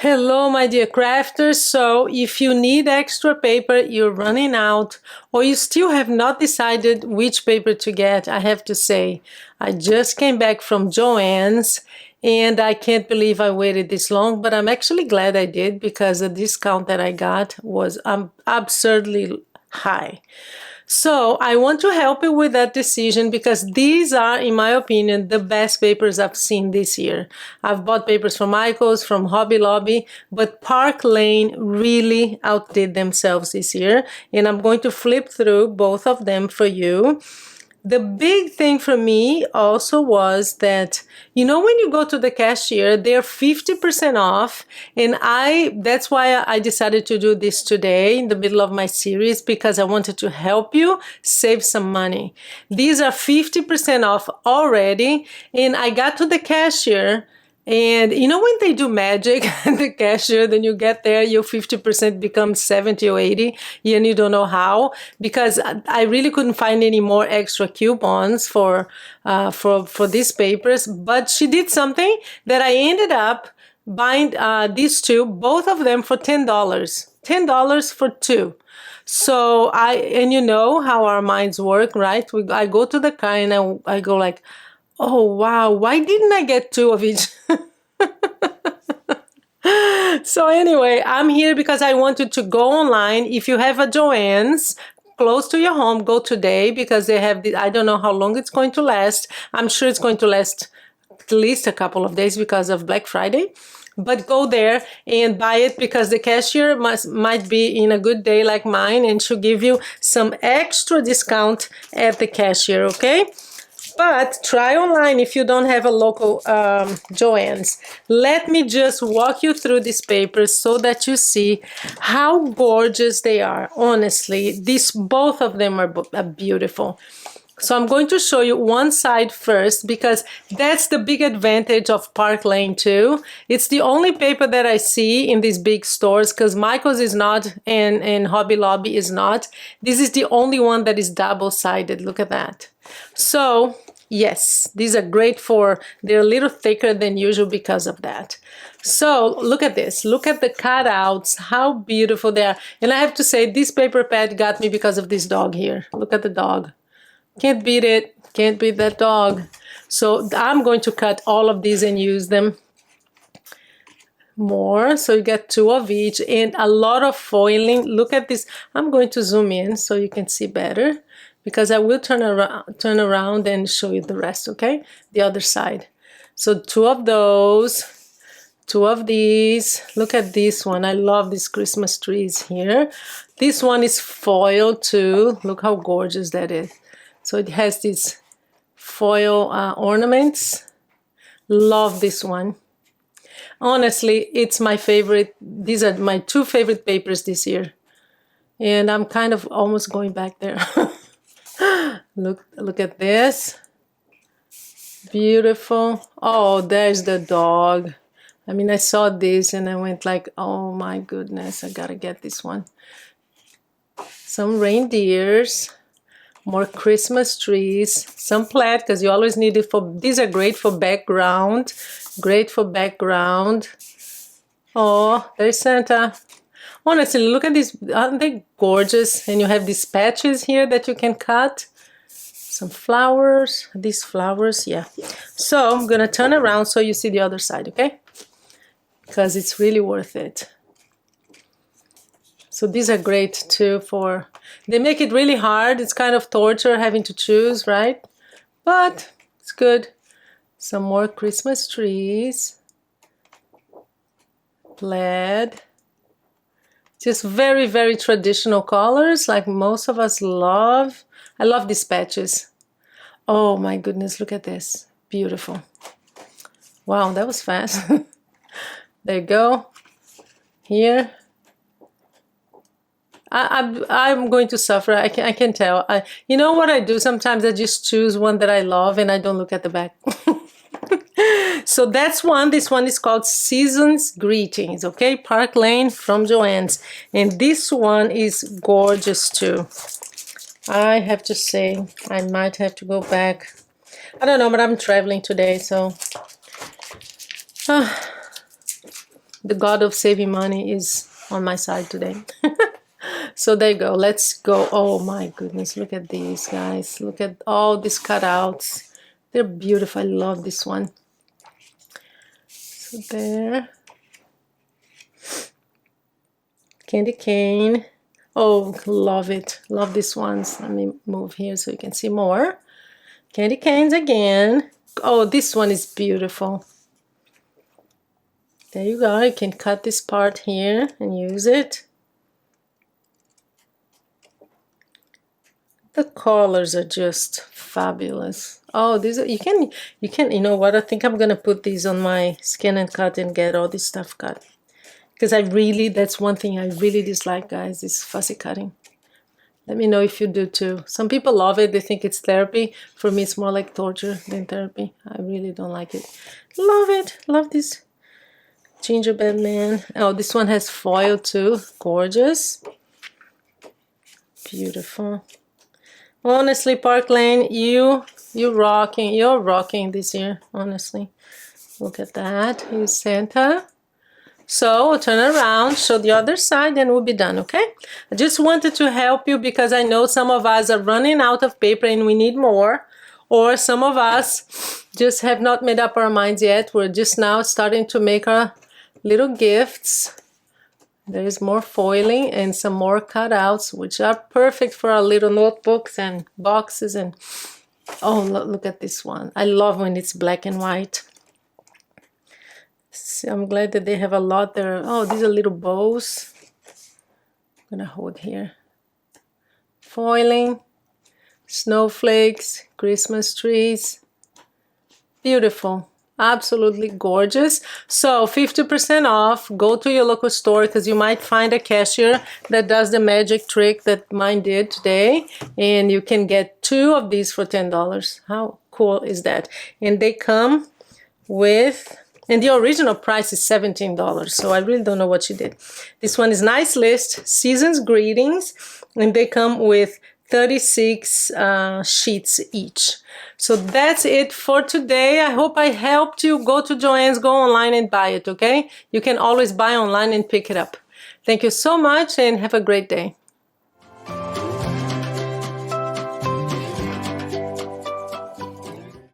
Hello, my dear crafters. So if you need extra paper, you're running out, or you still have not decided which paper to get, I have to say, I just came back from Joann's and I can't believe I waited this long, but I'm actually glad I did because the discount that I got was absurdly high. So I want to help you with that decision because these are, in my opinion, the best papers I've seen this year. I've bought papers from Michael's, from Hobby Lobby, but Park Lane really outdid themselves this year. And I'm going to flip through both of them for you. The big thing for me also was that, when you go to the cashier, they're 50% off. And that's why I decided to do this today in the middle of my series, because I wanted to help you save some money. These are 50% off already. And I got to the cashier. And when they do magic at the cashier, then you get there, your 50% becomes 70 or 80, and you don't know how, because I really couldn't find any more extra coupons for these papers. But she did something that I ended up buying these two, both of them for $10. $10 for two. So you know how our minds work, right? I go to the car and I go like, oh, wow, why didn't I get two of each? So anyway, I'm here because I wanted to go online. If you have a Joann's close to your home, go today because they have I don't know how long it's going to last. I'm sure it's going to last at least a couple of days because of Black Friday. But go there and buy it because the cashier might be in a good day like mine and she'll give you some extra discount at the cashier, okay? But try online if you don't have a local Joann's. Let me just walk you through these papers so that you see how gorgeous they are. Honestly, both of them are beautiful. So I'm going to show you one side first because that's the big advantage of Park Lane too. It's the only paper that I see in these big stores because Michael's is not and Hobby Lobby is not. This is the only one that is double-sided. Look at that. So yes, these are great they're a little thicker than usual because of that. So look at this. Look at the cutouts, how beautiful they are. And I have to say, this paper pad got me because of this dog here. Look at the dog. Can't beat it. Can't beat that dog. So I'm going to cut all of these and use them more. So you get two of each and a lot of foiling. Look at this. I'm going to zoom in so you can see better because I will turn around and show you the rest, okay? The other side. So two of those, two of these. Look at this one. I love these Christmas trees here. This one is foil too. Look how gorgeous that is. So it has these foil ornaments. Love this one. Honestly, it's my favorite. These are my two favorite papers this year. And I'm kind of almost going back there. Look at this. Beautiful. Oh, there's the dog. I mean, I saw this and I went like, oh my goodness, I gotta get this one. Some reindeers. More Christmas trees, some plaid because you always need it these are great for background. Great for background. Oh, there's Santa. Honestly, look at these. Aren't they gorgeous? And you have these patches here that you can cut. Some flowers. These flowers, yeah. So I'm going to turn around so you see the other side, okay? Because it's really worth it. So these are great too they make it really hard. It's kind of torture having to choose, right? But it's good. Some more Christmas trees. Plaid. Just very, very traditional colors like most of us love. I love these patches. Oh my goodness, look at this. Beautiful. Wow, that was fast. There you go. Here. I'm going to suffer. I can tell. You know what I do? Sometimes I just choose one that I love and I don't look at the back. So that's one. This one is called Season's Greetings, okay? Park Lane from Joann's. And this one is gorgeous too. I have to say, I might have to go back. I don't know, but I'm traveling today, so the God of saving money is on my side today. So there you go. Let's go. Oh my goodness, look at these guys. Look at all these cutouts. They're beautiful. I love this one. So there. Candy cane. Oh, love it. Love these ones. Let me move here so you can see more. Candy canes again. Oh, this one is beautiful. There you go. You can cut this part here and use it. The colors are just fabulous. Oh, these are, you can, you know what? I think I'm gonna put these on my skin and cut and get all this stuff cut. Because that's one thing I really dislike, guys, is fussy cutting. Let me know if you do too. Some people love it. They think it's therapy. For me, it's more like torture than therapy. I really don't like it. Love it. Love this gingerbread man. Oh, this one has foil too. Gorgeous. Beautiful. Honestly, Park Lane, you're rocking this year, honestly. Look at that. Here's Santa. So we'll turn around, show the other side, and we'll be done, okay? I just wanted to help you because I know some of us are running out of paper and we need more. Or some of us just have not made up our minds yet. We're just now starting to make our little gifts. There's more foiling and some more cutouts, which are perfect for our little notebooks and boxes. And oh, look at this one. I love when it's black and white. So I'm glad that they have a lot there. Oh, these are little bows. I'm gonna hold here. Foiling, snowflakes, Christmas trees. Beautiful. Absolutely gorgeous. So 50% off. Go to your local store because you might find a cashier that does the magic trick that mine did today. And you can get 2 of these for $10. How cool is that? And they come with, and the original price is $17. So I really don't know what she did. This one is nice list, season's greetings, and they come with 36 sheets each. So that's it for today. I hope I helped you. Go to Joann's, go online and buy it, okay? You can always buy online and pick it up. Thank you so much and have a great day.